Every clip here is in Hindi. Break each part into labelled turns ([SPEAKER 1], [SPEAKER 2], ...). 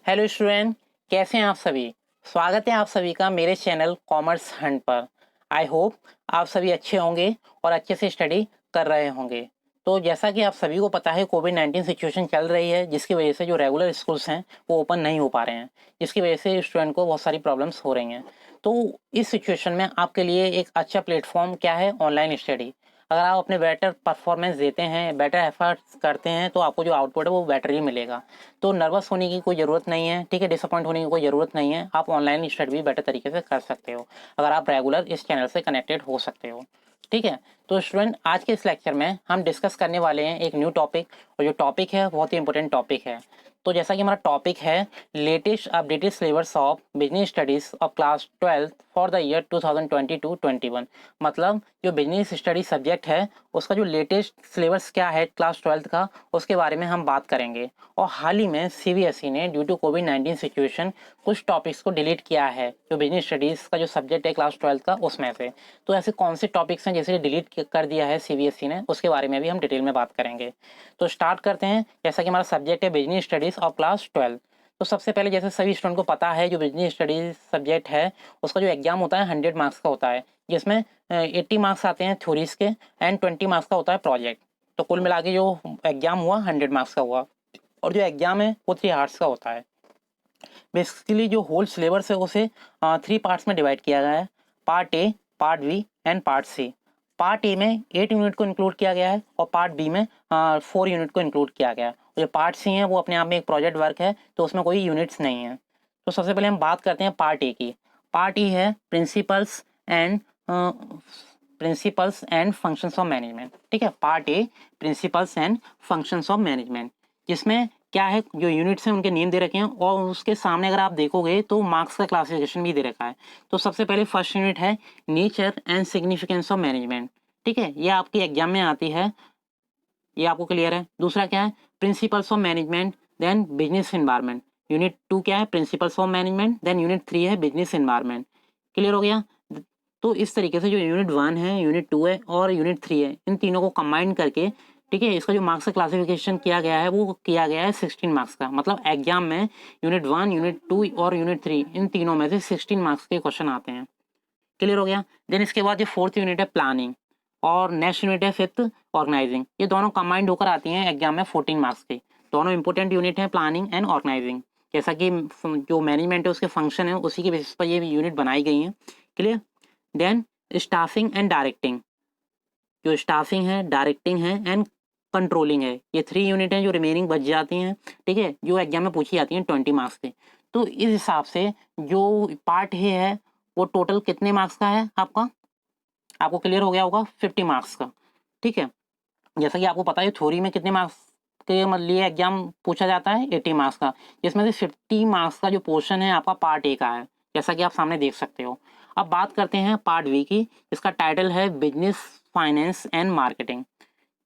[SPEAKER 1] हेलो स्टूडेंट, कैसे हैं आप सभी। स्वागत है आप सभी का मेरे चैनल कॉमर्स हंट पर। आई होप आप सभी अच्छे होंगे और अच्छे से स्टडी कर रहे होंगे। तो जैसा कि आप सभी को पता है, कोविड-19 सिचुएशन चल रही है, जिसकी वजह से जो रेगुलर स्कूल्स हैं वो ओपन नहीं हो पा रहे हैं, जिसकी वजह से स्टूडेंट को बहुत सारी प्रॉब्लम्स हो रही हैं। तो इस सिचुएशन में आपके लिए एक अच्छा प्लेटफॉर्म क्या है, ऑनलाइन स्टडी। अगर आप अपने बेटर परफॉर्मेंस देते हैं, बेटर एफर्ट्स करते हैं, तो आपको जो आउटपुट है वो बेटर ही मिलेगा। तो नर्वस होने की कोई ज़रूरत नहीं है, ठीक है, डिसअपॉइंट होने की कोई ज़रूरत नहीं है। आप ऑनलाइन स्टडी भी बेटर तरीके से कर सकते हो अगर आप रेगुलर इस चैनल से कनेक्टेड हो सकते हो, ठीक है। तो स्टूडेंट, आज के इस लेक्चर में हम डिस्कस करने वाले हैं एक न्यू टॉपिक, और जो टॉपिक है बहुत ही इंपॉर्टेंट टॉपिक है। तो जैसा कि हमारा टॉपिक है latest updated syllabus of business studies of class 12 for the year 2022-21। मतलब जो बिजनेस स्टडी सब्जेक्ट है उसका जो लेटेस्ट सिलेबस क्या है क्लास 12 का, उसके बारे में हम बात करेंगे। और हाल ही में सीबीएसई ने ड्यू टू कोविड-19 सिचुएशन कुछ टॉपिक्स को डिलीट किया है, जो बिजनेस स्टडीज़ का जो सब्जेक्ट है क्लास 12 का उसमें से। तो ऐसे कौन से टॉपिक्स हैं जैसे डिलीट कर दिया है सीबीएसई ने, उसके बारे में भी हम डिटेल में बात करेंगे। तो स्टार्ट करते हैं। जैसा कि हमारा सब्जेक्ट है बिजनेस स्टडीज़ ऑफ क्लास 12। तो सबसे पहले जैसे सभी स्टूडेंट को पता है, जो बिजनेस स्टडीज सब्जेक्ट है उसका जो एग्जाम होता है 100 मार्क्स का होता है, जिसमें 80 मार्क्स आते हैं थ्योरीज के एंड 20 मार्क्स का होता है प्रोजेक्ट। तो कुल मिला के जो एग्जाम हुआ 100 मार्क्स का हुआ, और जो एग्जाम है वो 3 आवर्स का होता है। बेसिकली जो होल सिलेबस है उसे 3 पार्ट्स में डिवाइड किया गया है, part A, part B and part C. Part A में 8 यूनिट को इंक्लूड किया गया है और पार्ट बी में 4 यूनिट को इंक्लूड किया गया है। जो पार्ट सी है वो अपने आप में एक प्रोजेक्ट वर्क है, तो उसमें कोई यूनिट्स नहीं है। तो सबसे पहले हम बात करते हैं पार्ट ए की। पार्ट ए है principles and functions of management, ठीक है। Part A principles and functions of management, जिसमें क्या है, जो यूनिट्स हैं उनके नेम दे रखे हैं और उसके सामने अगर आप देखोगे तो मार्क्स का क्लासिफिकेशन भी दे रखा है। तो सबसे पहले फर्स्ट यूनिट है nature and significance of management, ठीक है, ये आपके एग्जाम में आती है, ये आपको क्लियर है। दूसरा क्या है, principles of management, then business environment. Unit 2 क्या है, principles of management, then unit 3 है बिजनेस एनवायरनमेंट। क्लियर हो गया। तो इस तरीके से जो यूनिट 1 है, यूनिट 2 है और यूनिट 3 है, इन तीनों को कंबाइन करके, ठीक है, इसका जो मार्क्स का क्लासिफिकेशन किया गया है वो किया गया है 16 मार्क्स का। मतलब एग्जाम में यूनिट 1, यूनिट 2 और यूनिट 3, इन तीनों में से 16 मार्क्स के क्वेश्चन आते हैं। क्लियर हो गया। देन इसके बाद जो फोर्थ यूनिट है प्लानिंग, और नेक्स्ट यूनिट है फिफ्थ ऑर्गेनाइजिंग। ये दोनों कंबाइंड होकर आती हैं एग्जाम में 14 मार्क्स के। दोनों इंपॉर्टेंट यूनिट हैं, प्लानिंग एंड ऑर्गेनाइजिंग। जैसा कि जो मैनेजमेंट है उसके फंक्शन है उसी के बेसिस पर ये यूनिट बनाई गई हैं। Clear. Then staffing and directing, जो स्टाफिंग है, डायरेक्टिंग है एंड कंट्रोलिंग है, ये 3 यूनिट हैं जो रिमेनिंग बच जाती हैं, ठीक है, जो एग्जाम में पूछी जाती हैं 20 मार्क्स के। तो इस हिसाब से जो पार्ट है वो टोटल कितने मार्क्स का है आपका, आपको क्लियर हो गया होगा, 50 मार्क्स का, ठीक है। जैसा कि आपको पता है थ्योरी में कितने मार्क्स के लिए एग्जाम पूछा जाता है, 80 मार्क्स का, जिसमें से 50 मार्क्स का जो पोर्शन है आपका पार्ट ए का है, जैसा कि आप सामने देख सकते हो। अब बात करते हैं पार्ट बी की। इसका टाइटल है बिजनेस फाइनेंस एंड मार्केटिंग,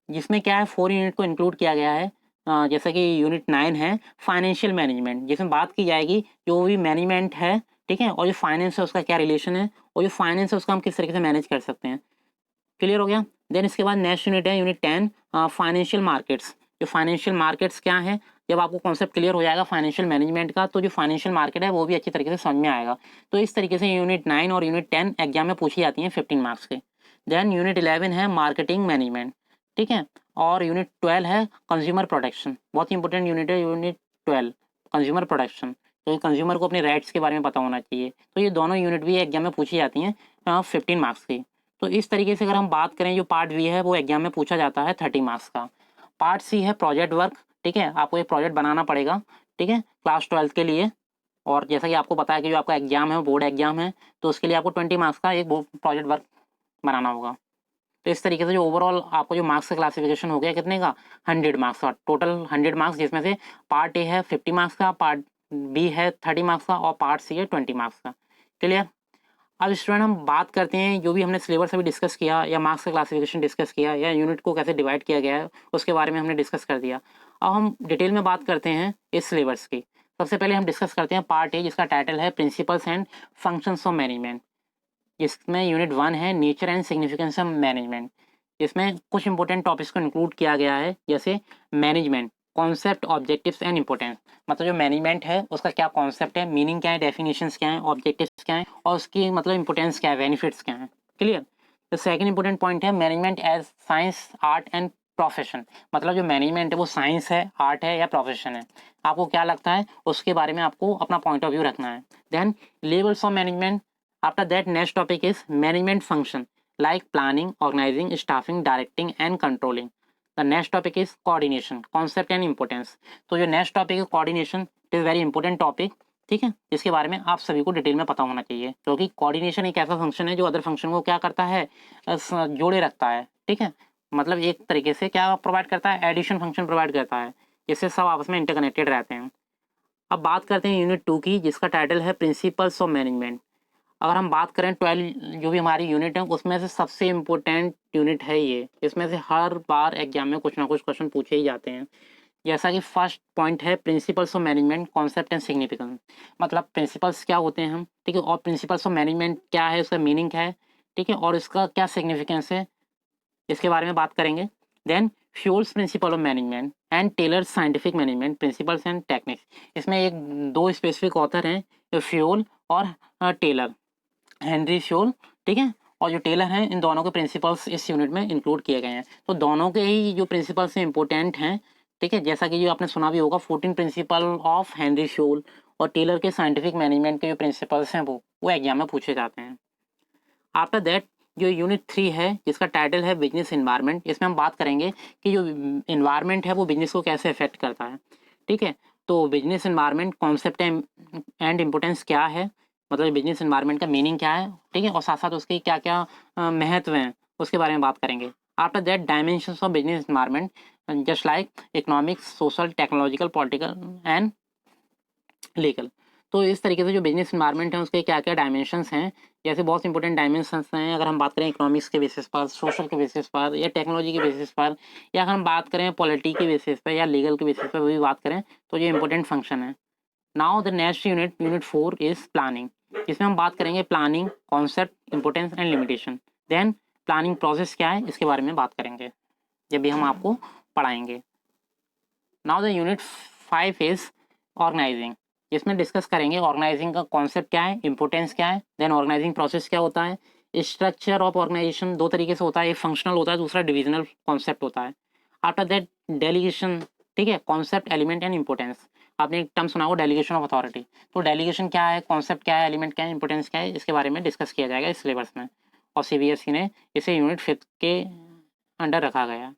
[SPEAKER 1] जिसमें क्या है 4 यूनिट को इंक्लूड किया गया है। जैसा कि यूनिट 9 है फाइनेंशियल मैनेजमेंट, जिसमें बात की जाएगी जो भी मैनेजमेंट है, ठीक है, और जो फाइनेंस है उसका क्या रिलेशन है, और जो फाइनेंस है उसका हम किस तरीके से मैनेज कर सकते हैं। क्लियर हो गया। देन इसके बाद नेक्स्ट यूनिट है यूनिट 10 फाइनेंशियल मार्केट्स। जो फाइनेंशियल मार्केट्स क्या है, जब आपको कॉन्सेप्ट क्लियर हो जाएगा फाइनेंशियल मैनेजमेंट का, तो जो फाइनेंशियल मार्केट है वो भी अच्छी तरीके से समझ में आएगा। तो इस तरीके से यूनिट 9 और यूनिट 10 एग्जाम में पूछी जाती हैं 15 मार्क्स के। देन यूनिट 11 है मार्केटिंग मैनेजमेंट, ठीक है, और यूनिट 12 है कंज्यूमर प्रोटेक्शन। बहुत ही इंपॉर्टेंट यूनिट है यूनिट 12, कंज्यूमर प्रोटेक्शन। तो कंज्यूमर को अपने राइट्स के बारे में पता होना चाहिए। तो ये दोनों यूनिट भी एग्जाम में पूछी जाती हैं 15 मार्क्स की। तो इस तरीके से अगर हम बात करें, जो पार्ट बी है वो एग्जाम में पूछा जाता है 30 मार्क्स का। पार्ट सी है प्रोजेक्ट वर्क, ठीक है, आपको एक प्रोजेक्ट बनाना पड़ेगा, ठीक है, क्लास 12 के लिए। और जैसा कि आपको पता है कि जो आपका एग्जाम है वो बोर्ड एग्जाम है, तो उसके लिए आपको 20 मार्क्स का एक प्रोजेक्ट वर्क बनाना होगा। तो इस तरीके से जो ओवरऑल आपको जो मार्क्स का क्लासिफिकेशन हो गया कितने का, 100 मार्क्स का, टोटल 100 मार्क्स, जिसमें से पार्ट ए है 50 मार्क्स का, पार्ट बी है 30 मार्क्स का और पार्ट सी है 20 मार्क्स का। क्लियर। अब स्टूडेंट हम बात करते हैं, जो भी हमने सिलेबस अभी डिस्कस किया या मार्क्स का क्लासिफिकेशन डिस्कस किया या यूनिट को कैसे डिवाइड किया गया है उसके बारे में हमने डिस्कस कर दिया। अब हम डिटेल में बात करते हैं इस सिलेबस की। सबसे पहले हम डिस्कस करते हैं पार्ट ए, जिसका टाइटल है principles and functions of management. जिसमें यूनिट 1 है nature and significance of management. इसमें कुछ इंपॉर्टेंट टॉपिक्स को इंक्लूड किया गया है, जैसे management, concept, objectives and importance, मतलब जो मैनेजमेंट है उसका क्या कॉन्सेप्ट है, मीनिंग क्या है, डेफिनेशंस क्या है, ऑब्जेक्टिव्स क्या है और उसकी मतलब इंपॉर्टेंस क्या है, बेनिफिट्स क्या है। Clear. The second important point है management as science, art and profession, मतलब जो मैनेजमेंट है वो साइंस है, आर्ट है या प्रोफेशन है, आपको क्या लगता है उसके बारे में आपको अपना पॉइंट ऑफ व्यू रखना है। Then levels of management, after that next topic is management function like planning, organising, staffing, directing and controlling. The next topic is coordination, concept and importance. तो जो नेक्स्ट टॉपिक है coordination, it is very important topic, ठीक है, इसके बारे में आप सभी को डिटेल में पता होना चाहिए, क्योंकि कोऑर्डिनेशन एक ऐसा फंक्शन है जो अदर फंक्शन को क्या करता है, जोड़े रखता है, ठीक है, मतलब एक तरीके से क्या प्रोवाइड करता है, एडिशन फंक्शन प्रोवाइड करता है, जिससे सब आपस में इंटरकनेक्टेड रहते हैं। अब बात करते हैं यूनिट 2 की, जिसका टाइटल है प्रिंसिपल्स ऑफ मैनेजमेंट। अगर हम बात करें 12 जो भी हमारी यूनिट है उसमें से सबसे इम्पोर्टेंट यूनिट है ये, इसमें से हर बार एग्जाम में कुछ ना कुछ क्वेश्चन पूछे ही जाते हैं। जैसा कि फर्स्ट पॉइंट है principles of management, concept and significance, मतलब प्रिंसिपल्स क्या होते हैं हम, ठीक है, और प्रिंसिपल्स ऑफ मैनेजमेंट क्या है, उसका मीनिंग क्या है, ठीक है, और इसका क्या सिग्निफिकेंस है, इसके बारे में बात करेंगे। Then Fayol's principle of management and Taylor scientific management principles and techniques, इसमें एक दो स्पेसिफिक ऑथर हैं, फ्यूल और टेलर, हेनरी फ्यूल, ठीक है, और जो टेलर हैं, इन दोनों के प्रिंसिपल्स इस यूनिट में इंक्लूड किए गए हैं। तो दोनों के ही जो प्रिंसिपल्स हैं इंपॉर्टेंट हैं, ठीक है, जैसा कि जो आपने सुना भी होगा 14 प्रिंसिपल ऑफ हेनरी फ्यूल और टेलर के साइंटिफिक मैनेजमेंट के जो प्रिंसिपल्स हैं वो एग्जाम में पूछे जाते हैं। आफ्टर दैट जो यूनिट 3 है जिसका टाइटल है बिजनेस इन्वायरमेंट, इसमें हम बात करेंगे कि जो इन्वायरमेंट है वो बिजनेस को कैसे अफेक्ट करता है, ठीक है, तो business environment concept and importance क्या है, मतलब बिजनेस इन्वायरमेंट का मीनिंग क्या है, ठीक है, और साथ साथ उसके क्या क्या महत्व हैं उसके बारे में बात करेंगे। After that dimensions of business environment just like economics, social, technological, political and legal. तो इस तरीके से जो बिजनेस इन्वायरमेंट है उसके क्या क्या डायमेंशंस हैं, जैसे बहुत इंपॉर्टेंट डायमेंशंस हैं, अगर हम बात करें इकोनॉमिक्स के बेसिस पर, सोशल के बेसिस पर या टेक्नोलॉजी के बेसिस पर, या अगर हम बात करें पॉलिटी के बेसिस पर या लीगल के बेसिस पर भी बात करें तो ये इंपॉर्टेंट फंक्शन है। Now the next unit, unit 4 is planning, इसमें हम बात करेंगे planning, concept, importance and limitation. Then planning process क्या है इसके बारे में बात करेंगे जब भी हम आपको पढ़ाएंगे। Now the unit 5 is organising, जिसमें डिस्कस करेंगे ऑर्गेनाइजिंग का कॉन्सेप्ट क्या है, इंपॉर्टेंस क्या है, देन ऑर्गेनाइजिंग प्रोसेस क्या होता है, स्ट्रक्चर ऑफ ऑर्गेनाइजेशन दो तरीके से होता है, एक फंक्शनल होता है, दूसरा डिविजनल कॉन्सेप्ट होता है। आफ्टर दैट डेलीगेशन, ठीक है, कॉन्सेप्ट, एलिमेंट एंड इंपॉर्टेंस, आपने एक टर्म सुना होगा डेलीगेशन ऑफ अथॉरिटी, तो डेलीगेशन क्या है, कॉन्सेप्ट क्या है, एलिमेंट क्या है, इंपॉर्टेंस क्या है, इसके बारे में डिस्कस किया जाएगा इस सिलेबस में, और सीबीएसई ने इसे यूनिट 5 के अंडर रखा गया।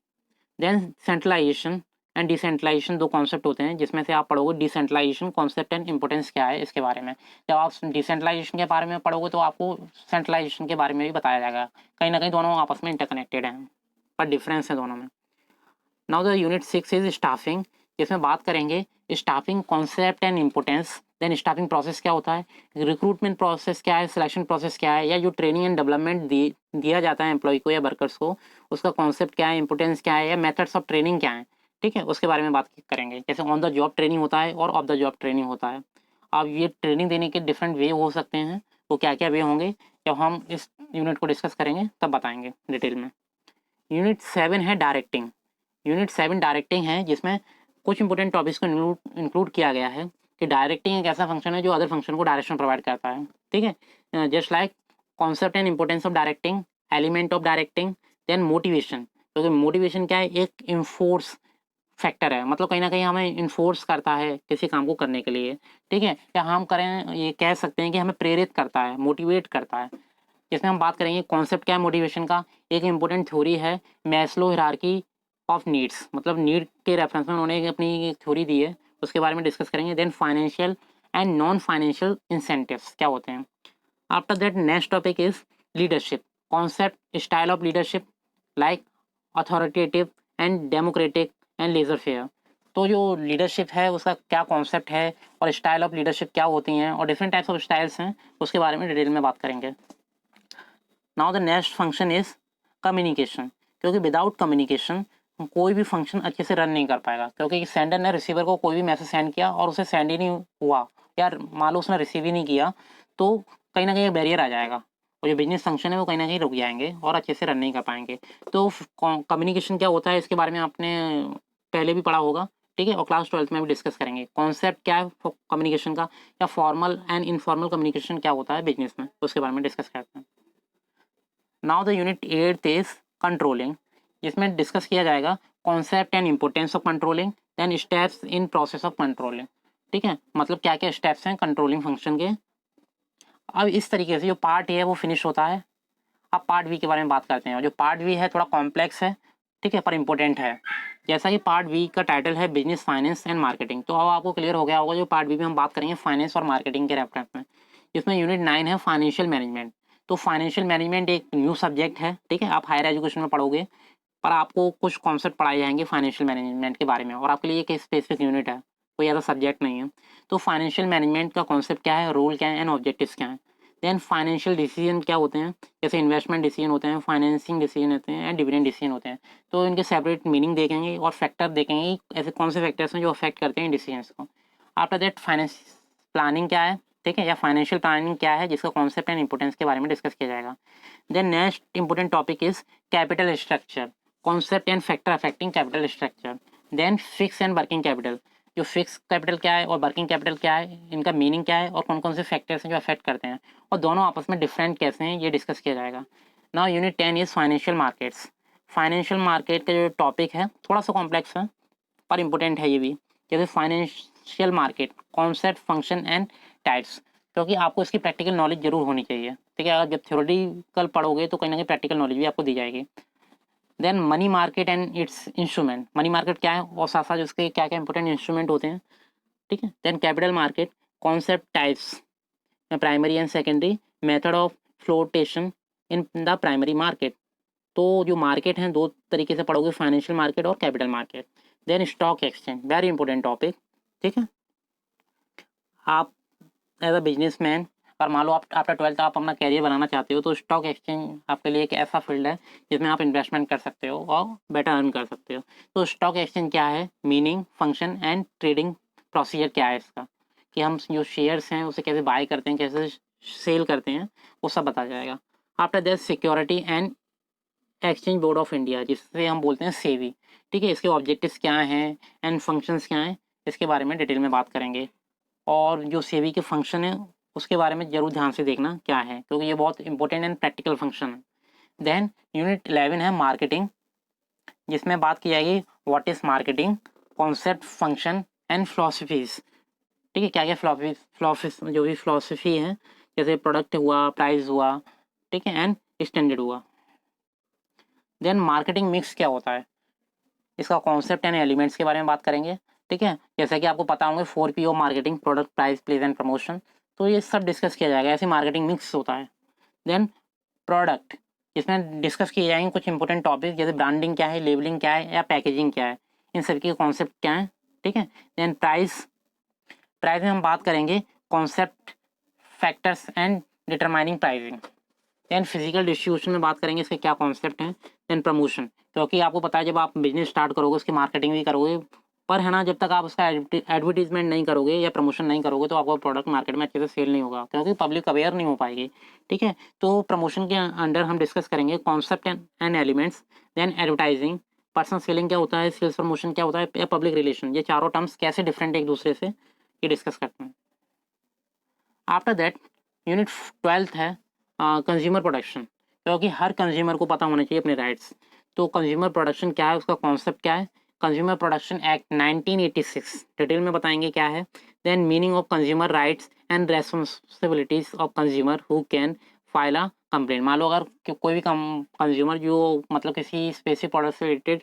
[SPEAKER 1] देन सेंट्रलाइजेशन एंड डिसेंट्रलाइजेशन दो कॉन्सेप्ट होते हैं, जिसमें से आप पढ़ोगे डिसेंट्रलाइजेशन कॉन्सेप्ट एंड इंपॉर्टेंस क्या है इसके बारे में। जब आप डिसेंट्रलाइजेशन के बारे में पढ़ोगे तो आपको सेंट्रलाइजेशन के बारे में भी बताया जाएगा, कहीं ना कहीं दोनों आपस में इंटरकनेक्टेड हैं पर डिफरेंस है दोनों में। Now the unit 6 is staffing, जिसमें बात करेंगे staffing concept and importance, then staffing process क्या होता है, रिक्रूटमेंट प्रोसेस क्या है, सिलेक्शन प्रोसेस क्या है, या जो ट्रेनिंग एंड डेवलपमेंट दिया जाता है एम्प्लॉय को या वर्कर्स को, उसका कॉन्सेप्ट क्या है, इंपॉर्टेंस क्या है, या मेथड्स ऑफ ट्रेनिंग क्या है, ठीक है, उसके बारे में बात करेंगे। जैसे ऑन द जॉब ट्रेनिंग होता है और ऑफ द जॉब ट्रेनिंग होता है। अब ये ट्रेनिंग देने के डिफरेंट वे हो सकते हैं, वो क्या क्या वे होंगे जब हम इस यूनिट को डिस्कस करेंगे तब बताएंगे डिटेल में। यूनिट 7 है डायरेक्टिंग, यूनिट 7 डायरेक्टिंग है, जिसमें कुछ इंपॉर्टेंट टॉपिक्स को इंक्लूड किया गया है कि डायरेक्टिंग एक ऐसा फंक्शन है जो अदर फंक्शन को डायरेक्शन प्रोवाइड करता है, ठीक है, just like concept and importance of directing, element of directing, then motivation, क्योंकि मोटिवेशन क्या है, एक इन्फोर्स फैक्टर है, मतलब कहीं ना कहीं हमें इन्फोर्स करता है किसी काम को करने के लिए, ठीक है, या हम करें ये कह सकते हैं कि हमें प्रेरित करता है, मोटिवेट करता है। इसमें हम बात करेंगे कॉन्सेप्ट क्या है मोटिवेशन का, एक इंपॉर्टेंट थ्योरी है मैस्लो हायरार्की ऑफ नीड्स, मतलब नीड के रेफरेंस में उन्होंने अपनी एक थ्योरी दी है, उसके बारे में डिस्कस करेंगे। Then financial and non financial incentives क्या होते हैं। After that next topic is leadership, concept, style of leadership like authoritative and democratic and laissez faire, तो जो लीडरशिप है उसका क्या कॉन्सेप्ट है और स्टाइल ऑफ लीडरशिप क्या होती हैं और डिफरेंट टाइप्स ऑफ स्टाइल्स हैं उसके बारे में डिटेल में बात करेंगे। Now the next function is communication, क्योंकि विदाउट कम्युनिकेशन कोई भी फंक्शन अच्छे से रन नहीं कर पाएगा, क्योंकि सेंडर ने रिसीवर को कोई भी मैसेज सेंड किया और उसे सेंड ही नहीं हुआ या मान लो उसने रिसीव ही नहीं किया तो कहीं ना कहीं बैरियर आ जाएगा और जो बिजनेस फंक्शन है वो कहीं ना कहीं रुक जाएंगे और अच्छे से रन नहीं कर पाएंगे। तो कम्युनिकेशन क्या होता है इसके बारे में आपने पहले भी पढ़ा होगा, ठीक है, और क्लास 12th में भी डिस्कस करेंगे। कॉन्सेप्ट क्या है कम्युनिकेशन का, या फॉर्मल एंड इनफॉर्मल कम्युनिकेशन क्या होता है बिजनेस में, उसके बारे में डिस्कस करते हैं। Now the unit 8 is controlling, जिसमें डिस्कस किया जाएगा concept and importance of controlling, then steps in process of controlling. ठीक है, मतलब क्या क्या स्टेप्स हैं कंट्रोलिंग फंक्शन के। अब इस तरीके से जो पार्ट ए है वो फिनिश होता है। अब पार्ट बी के बारे में बात करते हैं, और जो पार्ट बी है थोड़ा कॉम्प्लेक्स है, ठीक है, पर इंपॉर्टेंट है। जैसा कि पार्ट बी का टाइटल है बिजनेस फाइनेंस एंड मार्केटिंग, तो अब आपको क्लियर हो गया होगा जो पार्ट बी में हम बात करेंगे फाइनेंस और मार्केटिंग के रेफरेंस में। इसमें यूनिट 9 है फाइनेंशियल मैनेजमेंट। तो फाइनेंशियल मैनेजमेंट एक न्यू सब्जेक्ट है, ठीक है, आप हायर एजुकेशन में पढ़ोगे, पर आपको कुछ कॉन्सेप्ट पढ़ाए जाएंगे फाइनेंशियल मैनेजमेंट के बारे में, और आपके लिए एक स्पेसिफिक यूनिट है, कोई ऐसा सब्जेक्ट नहीं है। तो फाइनेंशियल मैनेजमेंट का कॉन्सेप्ट क्या है, रोल क्या है एंड ऑब्जेक्टिव्स क्या है। देन फाइनेंशियल डिसीजन क्या होते हैं, जैसे इन्वेस्टमेंट डिसीजन होते हैं, फाइनेंसिंग डिसीजन होते हैं, एंड डिविडेंड डिसीजन होते हैं। तो इनके सेपरेट मीनिंग देखेंगे और फैक्टर देखेंगे, ऐसे कौन से फैक्टर्स हैं जो अफेक्ट करते हैं डिसीजंस को। आफ्टर दैट फाइनेंस प्लानिंग क्या है, ठीक है, या फाइनेंशियल प्लानिंग क्या है, जिसका कॉन्सेप्ट एंड इंपोर्टेंस के बारे में डिस्कस किया जाएगा। Then next important topic is capital structure, concept and factor affecting capital structure. Then fix and working capital, जो फिक्स कैपिटल क्या है और वर्किंग कैपिटल क्या है, इनका मीनिंग क्या है और कौन कौन से फैक्टर्स हैं जो अफेक्ट करते हैं, और दोनों आपस में डिफरेंट कैसे हैं, ये डिस्कस किया जाएगा। Now unit 10 is financial markets. Financial market का जो टॉपिक है थोड़ा सा कॉम्प्लेक्स है, पर इंपॉर्टेंट है ये भी। जैसे financial market concept, function and types, क्योंकि आपको इसकी प्रैक्टिकल नॉलेज जरूर होनी चाहिए, ठीक है। अगर जब थ्योरेटिकल पढ़ोगे तो कहीं ना कहीं प्रैक्टिकल नॉलेज भी आपको दी जाएगी। Then money market and its instrument, money market क्या है और साथ साथ उसके क्या क्या इंपॉर्टेंट इंस्ट्रूमेंट होते हैं, ठीक है। Then capital market concept, types, primary and secondary, method of flotation in the primary market. तो जो मार्केट हैं दो तरीके से पढ़ोगे, फाइनेंशियल मार्केट और capital market. Then stock exchange, very important topic, ठीक है। आप एज अ बिजनेसमैन, और मान लो आप आफ्टर 12th आप अपना कैरियर बनाना चाहते हो, तो स्टॉक एक्सचेंज आपके लिए एक ऐसा फील्ड है जिसमें आप इन्वेस्टमेंट कर सकते हो और बेटर अर्न कर सकते हो। तो स्टॉक एक्सचेंज क्या है, meaning, function and trading procedure क्या है इसका, कि हम जो शेयर्स हैं उसे कैसे बाय करते हैं, कैसे सेल करते हैं, वो सब बताया जाएगा। After that security and exchange board of India, जिससे हम बोलते हैं सेबी, ठीक है, इसके ऑब्जेक्टिव्स क्या हैं एंड फंक्शंस क्या हैं, इसके बारे में डिटेल में बात करेंगे। और जो सेबी के फंक्शन है उसके बारे में जरूर ध्यान से देखना क्या है, क्योंकि ये बहुत इंपॉर्टेंट एंड प्रैक्टिकल फंक्शन है। देन यूनिट 11 है मार्केटिंग, जिसमें बात की जाएगी what is marketing, concept, function and philosophies, ठीक है, क्या क्या फिलोसफी जो भी फिलोसफी है, जैसे प्रोडक्ट हुआ, प्राइस हुआ, ठीक है, एंड स्टैंडर्ड हुआ। देन मार्केटिंग मिक्स क्या होता है, इसका कॉन्सेप्ट एंड एलिमेंट्स के बारे में बात करेंगे, ठीक है। जैसा कि आपको पता होंगे 4P marketing, product, price, place and promotion, तो ये सब डिस्कस किया जाएगा, ऐसे मार्केटिंग मिक्स होता है। देन प्रोडक्ट, इसमें डिस्कस किए जाएंगे कुछ इंपॉर्टेंट टॉपिक, जैसे ब्रांडिंग क्या है, लेबलिंग क्या है, या पैकेजिंग क्या है, इन सब के कॉन्सेप्ट क्या है, ठीक है। देन प्राइस, प्राइस में हम बात करेंगे concept, factors and determining pricing. Then physical distribution में बात करेंगे इसके क्या कॉन्सेप्ट हैं। देन प्रमोशन, क्योंकि आपको पता है जब आप बिजनेस स्टार्ट करोगे उसकी मार्केटिंग भी करोगे, पर है ना, जब तक आप उसका एडवर्टीजमेंट नहीं करोगे या प्रमोशन नहीं करोगे तो आपका प्रोडक्ट मार्केट में अच्छे से सेल नहीं होगा, क्योंकि पब्लिक अवेयर नहीं हो पाएगी, ठीक है। तो प्रमोशन के अंडर हम डिस्कस करेंगे concept and elements. Then advertising, personal selling क्या होता है, सेल्स प्रमोशन क्या होता है, या पब्लिक रिलेशन, ये चारों टर्म्स कैसे डिफरेंट एक दूसरे से, ये डिस्कस करते हैं। आफ्टर दैट यूनिट 12 है कंज्यूमर प्रोडक्शन, क्योंकि हर कंज्यूमर को पता होना चाहिए अपने राइट्स। तो कंज्यूमर प्रोडक्शन क्या है, उसका कॉन्सेप्ट क्या है, कंज्यूमर प्रोडक्शन एक्ट 1986 डिटेल में बताएंगे क्या है। Then meaning of consumer rights and responsibilities of consumer who can file a complaint. मान लो अगर कोई भी कंज्यूमर जो मतलब किसी स्पेसिफिक प्रोडक्ट से रिलेटेड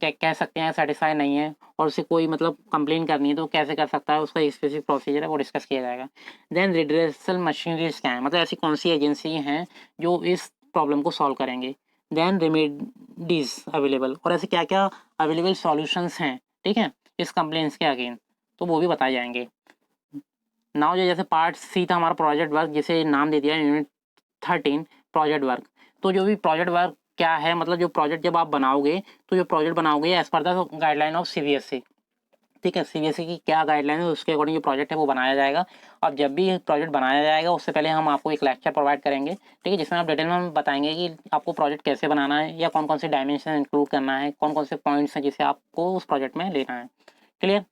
[SPEAKER 1] कह सकते हैं सेटिस्फाई नहीं है और उसे कोई मतलब कंप्लेन करनी है, तो कैसे कर सकता है, उसका एक स्पेसिफिक प्रोसीजर है, वो डिस्कस किया जाएगा। देन रिड्रेसल मशीनरीज क्या है, मतलब ऐसी कौन सी एजेंसी हैं जो इस प्रॉब्लम को सॉल्व करेंगे। देन रेमेडीज अवेलेबल, और ऐसे क्या क्या अवेलेबल सॉल्यूशंस हैं, ठीक है, इस कंप्लेंट्स के अगेन, तो वो भी बताए जाएंगे। नाउ जो जैसे पार्ट सी था हमारा प्रोजेक्ट वर्क, जिसे नाम दे दिया यूनिट 13 प्रोजेक्ट वर्क। तो जो भी प्रोजेक्ट वर्क क्या है, मतलब जो प्रोजेक्ट जब आप बनाओगे, तो जो प्रोजेक्ट बनाओगे as per the guideline of CBSE, ठीक है, सीबीएसई की क्या गाइडलाइन है उसके अकॉर्डिंग जो प्रोजेक्ट है वो बनाया जाएगा। और जब भी प्रोजेक्ट बनाया जाएगा उससे पहले हम आपको एक लेक्चर प्रोवाइड करेंगे, ठीक है, जिसमें आप डिटेल में हम बताएंगे कि आपको प्रोजेक्ट कैसे बनाना है या कौन कौन से डायमेंशन इंक्लूड करना है, कौन कौन से पॉइंट्स हैं जिसे आपको उस प्रोजेक्ट में लेना है। क्लियर।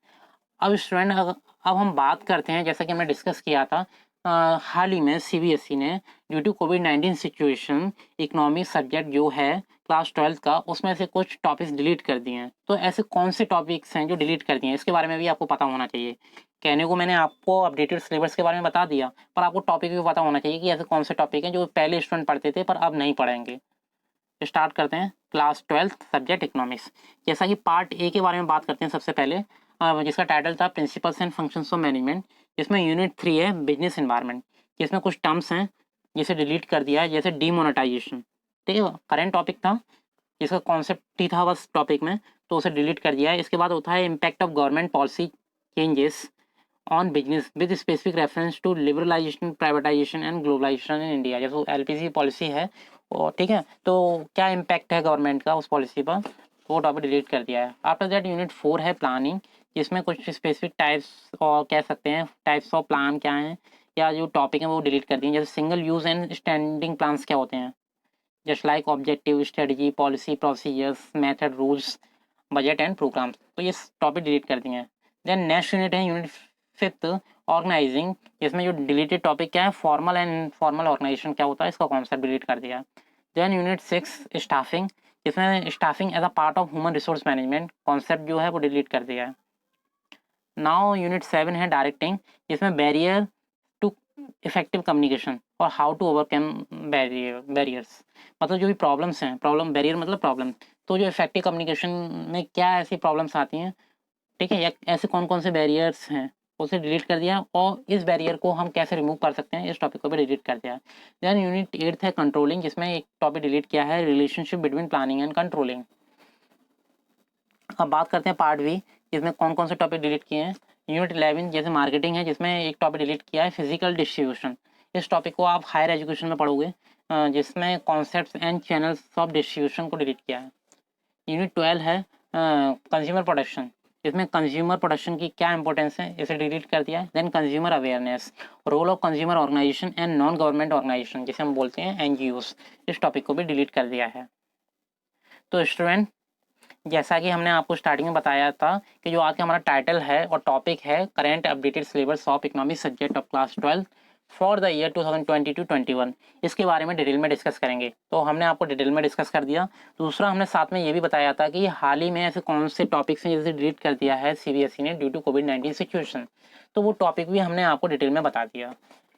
[SPEAKER 1] अब स्टूडेंट अब हम बात करते हैं, जैसा कि हमने डिस्कस किया था, हाल ही में सीबीएसई ने ड्यू टू कोविड-19 सिचुएशन इकोनॉमिक सब्जेक्ट जो है क्लास 12 का उसमें से कुछ टॉपिक्स डिलीट कर दिए हैं। तो ऐसे कौन से टॉपिक्स हैं जो डिलीट कर दिए हैं, इसके बारे में भी आपको पता होना चाहिए। कहने को मैंने आपको अपडेटेड सिलेबस के बारे में बता दिया, पर आपको टॉपिक भी पता होना चाहिए कि ऐसे कौन से टॉपिक हैं जो पहले स्टूडेंट पढ़ते थे पर अब नहीं पढ़ेंगे। स्टार्ट करते हैं क्लास 12 सब्जेक्ट इकोनॉमिक्स। जैसा कि पार्ट ए के बारे में बात करते हैं सबसे पहले, जिसका टाइटल था principles and functions of management, जिसमें यूनिट 3 है बिजनेस एनवायरनमेंट, जिसमें कुछ टर्म्स हैं जिसे डिलीट कर दिया है, जैसे डीमोनेटाइजेशन। ठीक है, करेंट टॉपिक था, जिसका कॉन्सेप्ट ही था बस टॉपिक में, तो उसे डिलीट कर दिया है। इसके बाद होता है impact of government policy changes on business with specific reference to liberalisation, privatisation and globalisation in India. जैसे एलपीसी पॉलिसी है और ठीक है, तो क्या इम्पैक्ट है गवर्नमेंट का उस पॉलिसी पर, वो टॉपिक डिलीट कर दिया है। आफ्टर दैट यूनिट 4 है प्लानिंग, जिसमें कुछ स्पेसिफिक टाइप्स और कह सकते हैं टाइप्स ऑफ प्लान क्या हैं या जो टॉपिक है वो डिलीट कर दिए। जैसे single use and standing plans क्या होते हैं, just like objective, strategy, policy, procedures, method, rules, budget and programmes, तो ये टॉपिक डिलीट कर दिए हैं। देन नेक्स्ट यूनिट है यूनिट 5 ऑर्गेनाइजिंग, इसमें जो डिलीटेड टॉपिक क्या है फॉर्मल एंड इनफॉर्मल ऑर्गेनाइजेशन क्या होता है, इसका कॉन्सेप्ट डिलीट कर दिया। देन यूनिट 6 स्टाफिंग, इसमें staffing as a part of human resource management concept जो है वो डिलीट कर दिया है। नाउ यूनिट 7 है डायरेक्टिंग, जिसमें बैरियर टू इफेक्टिव कम्युनिकेशन और हाउ टू ओवरकम बैरियर्स, मतलब जो भी प्रॉब्लम्स हैं, प्रॉब्लम बैरियर मतलब प्रॉब्लम, तो जो इफेक्टिव कम्युनिकेशन में क्या ऐसी प्रॉब्लम्स आती हैं, ठीक है, या ऐसे कौन कौन से बैरियर्स हैं उसे डिलीट कर दिया, और इस बैरियर को हम कैसे रिमूव कर सकते हैं इस टॉपिक को भी डिलीट कर दिया। देन यूनिट 8 है कंट्रोलिंग, जिसमें एक टॉपिक डिलीट किया है relationship between planning and controlling. अब बात करते हैं पार्ट बी, जिसमें कौन कौन से टॉपिक डिलीट किए हैं। यूनिट 11 जैसे मार्केटिंग है, जिसमें एक टॉपिक डिलीट किया है फिजिकल डिस्ट्रीब्यूशन। इस टॉपिक को आप हायर एजुकेशन में पढ़ोगे, जिसमें concepts and channels of distribution को डिलीट किया है। यूनिट 12 है कंज्यूमर प्रोडक्शन, इसमें कंज्यूमर प्रोडक्शन की क्या इंपॉर्टेंस है इसे डिलीट कर दिया है। Then consumer awareness, role of consumer organisation and non government organisation जिसे हम बोलते हैं एनजीओस, इस टॉपिक को भी डिलीट कर दिया है। तो स्टूडेंट, जैसा कि हमने आपको स्टार्टिंग में बताया था कि जो आज का हमारा टाइटल है और टॉपिक है current updated syllabus of economic subject of class 12 for the year 2020-21, इसके बारे में डिटेल में डिस्कस करेंगे। तो हमने आपको डिटेल में डिस्कस कर दिया। दूसरा, हमने साथ में ये भी बताया था कि हाल ही में ऐसे कौन से टॉपिक्स हैं जैसे डिलीट कर दिया है सीबीएसई ने ड्यू टू कोविड-19 सिचुएशन, तो वो टॉपिक भी हमने आपको डिटेल में बता दिया।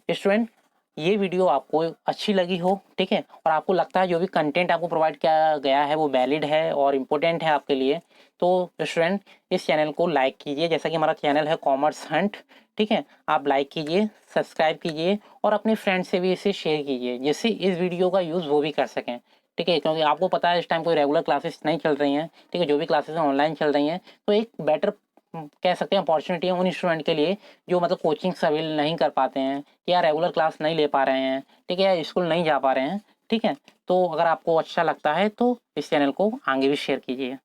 [SPEAKER 1] स्टूडेंट, ये वीडियो आपको अच्छी लगी हो, ठीक है, और आपको लगता है जो भी कंटेंट आपको प्रोवाइड किया गया है वो वैलिड है और इम्पोर्टेंट है आपके लिए, तो स्टूडेंट इस चैनल को लाइक कीजिए, जैसा कि हमारा चैनल है कॉमर्स हंट, ठीक है, आप लाइक कीजिए, सब्सक्राइब कीजिए और अपने फ्रेंड से भी इसे शेयर कीजिए, जिससे इस वीडियो का यूज़ वो भी कर सकें, ठीक है, क्योंकि आपको पता है इस टाइम कोई रेगुलर क्लासेस नहीं चल रही हैं, ठीक है, जो भी क्लासेस ऑनलाइन चल रही हैं, तो एक बेटर कह सकते हैं अपॉर्चुनिटी है उन स्टूडेंट के लिए जो मतलब कोचिंग अवेल नहीं कर पाते हैं या रेगुलर क्लास नहीं ले पा रहे हैं, ठीक है, या स्कूल नहीं जा पा रहे हैं, ठीक है, तो अगर आपको अच्छा लगता है तो इस चैनल को आगे भी शेयर कीजिए।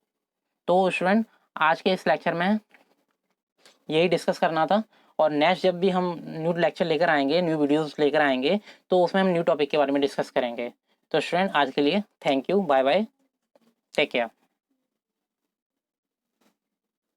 [SPEAKER 1] तो स्टूडेंट, आज के इस लेक्चर में यही डिस्कस करना था, और नेक्स्ट जब भी हम न्यू लेक्चर लेकर आएंगे, न्यू वीडियोस लेकर आएंगे, तो उसमें हम न्यू टॉपिक के बारे में डिस्कस करेंगे। तो स्टूडेंट, आज के लिए thank you, bye bye, take care.